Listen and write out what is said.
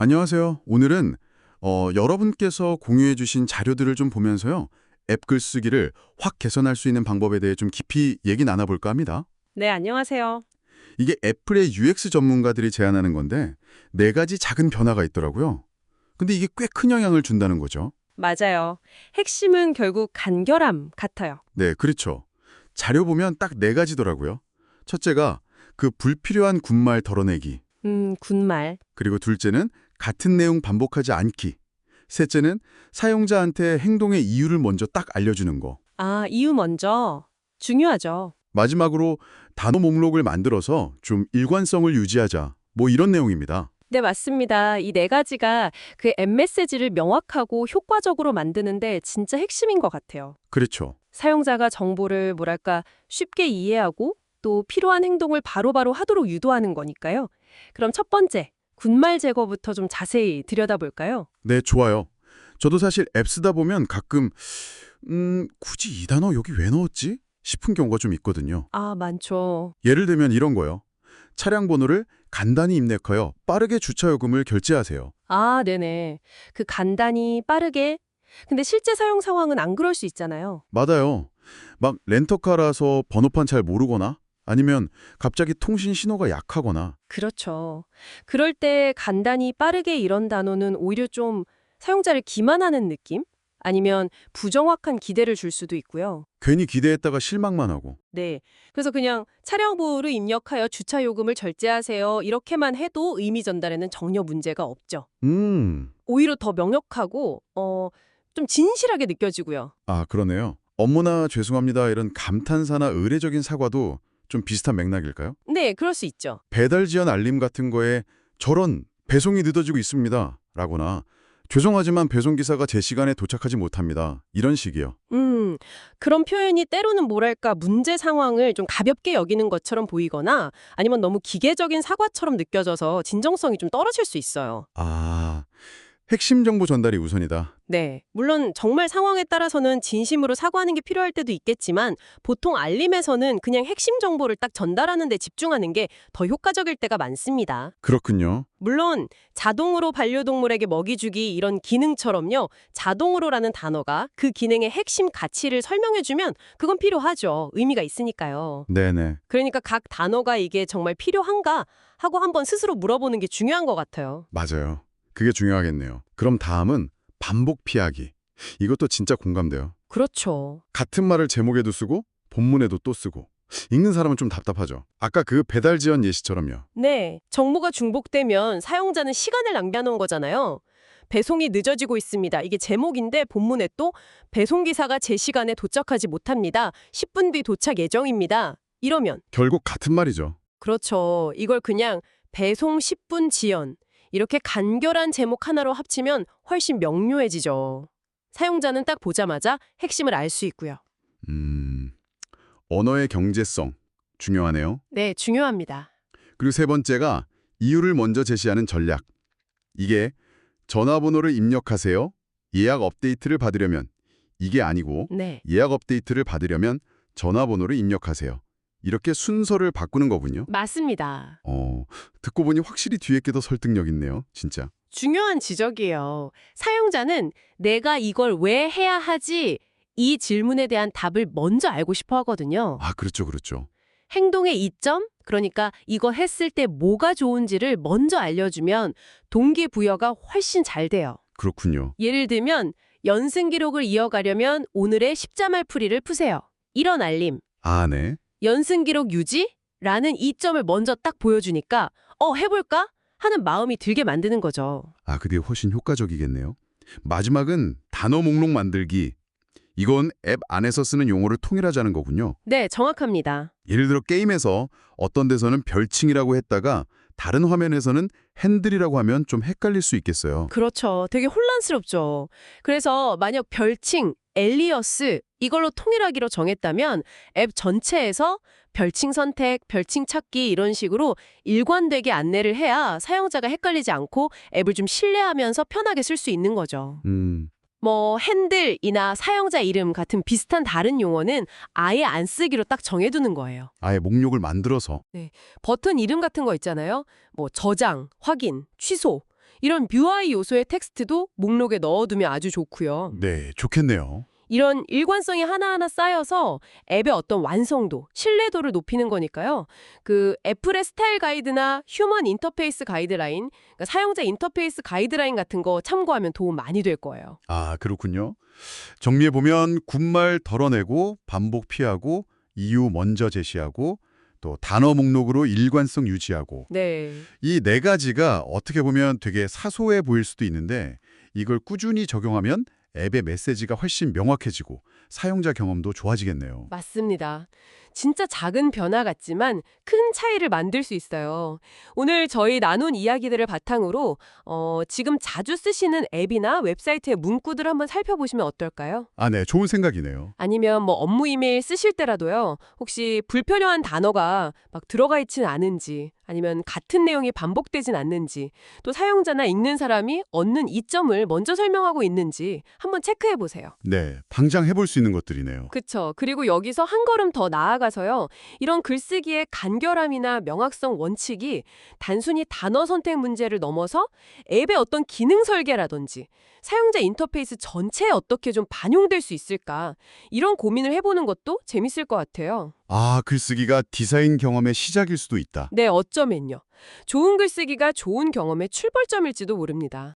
안녕하세요. 오늘은 여러분께서 공유해 주신 자료들을 좀 보면서요. 앱 글쓰기를 확 개선할 수 있는 방법에 대해 좀 깊이 얘기 나눠볼까 합니다. 네, 안녕하세요. 이게 애플의 UX 전문가들이 제안하는 건데 네 가지 작은 변화가 있더라고요. 근데 이게 꽤 큰 영향을 준다는 거죠. 맞아요. 핵심은 결국 간결함 같아요. 네, 그렇죠. 자료 보면 딱 네 가지더라고요. 첫째가 그 불필요한 군말 덜어내기. 군말. 그리고 둘째는 같은 내용 반복하지 않기. 셋째는 사용자한테 행동의 이유를 먼저 딱 알려주는 거. 아, 이유 먼저. 중요하죠. 마지막으로 단어 목록을 만들어서 좀 일관성을 유지하자. 뭐 이런 내용입니다. 네, 맞습니다. 이 네 가지가 그 앱 메시지를 명확하고 효과적으로 만드는데 진짜 핵심인 것 같아요. 그렇죠. 사용자가 정보를 쉽게 이해하고 또 필요한 행동을 바로바로 하도록 유도하는 거니까요. 그럼 첫 번째, 군말 제거부터 좀 자세히 들여다볼까요? 네, 좋아요. 저도 사실 앱 쓰다 보면 가끔 굳이 이 단어 여기 왜 넣었지? 싶은 경우가 좀 있거든요. 아, 많죠. 예를 들면 이런 거요. 차량 번호를 간단히 입력하여 빠르게 주차 요금을 결제하세요. 아, 네네. 그 간단히 빠르게. 근데 실제 사용 상황은 안 그럴 수 있잖아요. 맞아요. 막 렌터카라서 번호판 잘 모르거나 아니면 갑자기 통신 신호가 약하거나 그렇죠. 그럴 때 간단히 빠르게 이런 단어는 오히려 좀 사용자를 기만하는 느낌? 아니면 부정확한 기대를 줄 수도 있고요. 괜히 기대했다가 실망만 하고. 네. 그래서 그냥 차량 보호를 입력하여 주차 요금을 절제하세요. 이렇게만 해도 의미 전달에는 전혀 문제가 없죠. 음. 오히려 더 명확하고 좀 진실하게 느껴지고요. 아, 그러네요. 업무나 죄송합니다 이런 감탄사나 의례적인 사과도 좀 비슷한 맥락일까요? 네, 그럴 수 있죠. 배달 지연 알림 같은 거에 저런 배송이 늦어지고 있습니다 라거나 죄송하지만 배송기사가 제 시간에 도착하지 못합니다. 이런 식이요. 그런 표현이 때로는 문제 상황을 좀 가볍게 여기는 것처럼 보이거나 아니면 너무 기계적인 사과처럼 느껴져서 진정성이 좀 떨어질 수 있어요. 아, 핵심 정보 전달이 우선이다. 네. 물론 정말 상황에 따라서는 진심으로 사과하는 게 필요할 때도 있겠지만 보통 알림에서는 그냥 핵심 정보를 딱 전달하는 데 집중하는 게 더 효과적일 때가 많습니다. 그렇군요. 물론 자동으로 반려동물에게 먹이 주기 이런 기능처럼요. 자동으로라는 단어가 그 기능의 핵심 가치를 설명해주면 그건 필요하죠. 의미가 있으니까요. 네네. 그러니까 각 단어가 이게 정말 필요한가 하고 한번 스스로 물어보는 게 중요한 것 같아요. 맞아요. 그게 중요하겠네요. 그럼 다음은 반복 피하기. 이것도 진짜 공감돼요. 그렇죠. 같은 말을 제목에도 쓰고 본문에도 또 쓰고 읽는 사람은 좀 답답하죠. 아까 그 배달 지연 예시처럼요. 네, 정보가 중복되면 사용자는 시간을 낭비하는 거잖아요. 배송이 늦어지고 있습니다. 이게 제목인데 본문에 또 배송기사가 제 시간에 도착하지 못합니다. 10분 뒤 도착 예정입니다. 이러면 결국 같은 말이죠. 그렇죠. 이걸 그냥 배송 10분 지연 이렇게 간결한 제목 하나로 합치면 훨씬 명료해지죠. 사용자는 딱 보자마자 핵심을 알 수 있고요. 음, 언어의 경제성 중요하네요. 네, 중요합니다. 그리고 세 번째가 이유를 먼저 제시하는 전략. 이게 전화번호를 입력하세요. 예약 업데이트를 받으려면 이게 아니고 네. 예약 업데이트를 받으려면 전화번호를 입력하세요. 이렇게 순서를 바꾸는 거군요. 맞습니다. 듣고 보니 확실히 뒤에 게 더 설득력 있네요. 진짜. 중요한 지적이에요. 사용자는 내가 이걸 왜 해야 하지? 이 질문에 대한 답을 먼저 알고 싶어 하거든요. 아, 그렇죠, 그렇죠. 행동의 이점, 그러니까 이거 했을 때 뭐가 좋은지를 먼저 알려주면 동기부여가 훨씬 잘 돼요. 그렇군요. 예를 들면 연승 기록을 이어가려면 오늘의 십자말 풀이를 푸세요. 이런 알림. 아, 네. 연승 기록 유지? 라는 이점을 먼저 딱 보여주니까 해볼까? 하는 마음이 들게 만드는 거죠. 아, 그게 훨씬 효과적이겠네요. 마지막은 단어 목록 만들기. 이건 앱 안에서 쓰는 용어를 통일하자는 거군요. 네, 정확합니다. 예를 들어 게임에서 어떤 데서는 별칭이라고 했다가 다른 화면에서는 핸들이라고 하면 좀 헷갈릴 수 있겠어요. 그렇죠. 되게 혼란스럽죠. 그래서 만약 별칭, 엘리어스 이걸로 통일하기로 정했다면 앱 전체에서 별칭 선택, 별칭 찾기 이런 식으로 일관되게 안내를 해야 사용자가 헷갈리지 않고 앱을 좀 신뢰하면서 편하게 쓸 수 있는 거죠. 뭐 핸들이나 사용자 이름 같은 비슷한 다른 용어는 아예 안 쓰기로 딱 정해두는 거예요. 아예 목록을 만들어서. 버튼 이름 같은 거 있잖아요. 뭐 저장, 확인, 취소 이런 UI 요소의 텍스트도 목록에 넣어두면 아주 좋고요. 네, 좋겠네요. 이런 일관성이 하나하나 쌓여서 앱의 어떤 완성도, 신뢰도를 높이는 거니까요. 그 애플의 스타일 가이드나 휴먼 인터페이스 가이드라인, 그러니까 사용자 인터페이스 가이드라인 같은 거 참고하면 도움 많이 될 거예요. 아, 그렇군요. 정리해보면 군말 덜어내고 반복 피하고 이유 먼저 제시하고 또 단어 목록으로 일관성 유지하고 네. 이 네 가지가 어떻게 보면 되게 사소해 보일 수도 있는데 이걸 꾸준히 적용하면 앱의 메시지가 훨씬 명확해지고 사용자 경험도 좋아지겠네요. 맞습니다. 진짜 작은 변화 같지만 큰 차이를 만들 수 있어요. 오늘 저희 나눈 이야기들을 바탕으로 지금 자주 쓰시는 앱이나 웹사이트의 문구들 한번 살펴보시면 어떨까요? 아, 네. 좋은 생각이네요. 아니면 뭐 업무 이메일 쓰실 때라도요. 혹시 불편한 단어가 막 들어가 있지는 않은지, 아니면 같은 내용이 반복되진 않는지, 또 사용자나 읽는 사람이 얻는 이점을 먼저 설명하고 있는지 한번 체크해 보세요. 네. 당장 해볼 수 있는 것들이네요. 그쵸. 그리고 여기서 한 걸음 더 나아가서요. 이런 글쓰기의 간결함이나 명확성 원칙이 단순히 단어 선택 문제를 넘어서 앱의 어떤 기능 설계라든지 사용자 인터페이스 전체에 어떻게 좀 반영될 수 있을까, 이런 고민을 해보는 것도 재밌을 것 같아요. 아, 글쓰기가 디자인 경험의 시작일 수도 있다. 네, 어쩌면요. 좋은 글쓰기가 좋은 경험의 출발점일지도 모릅니다.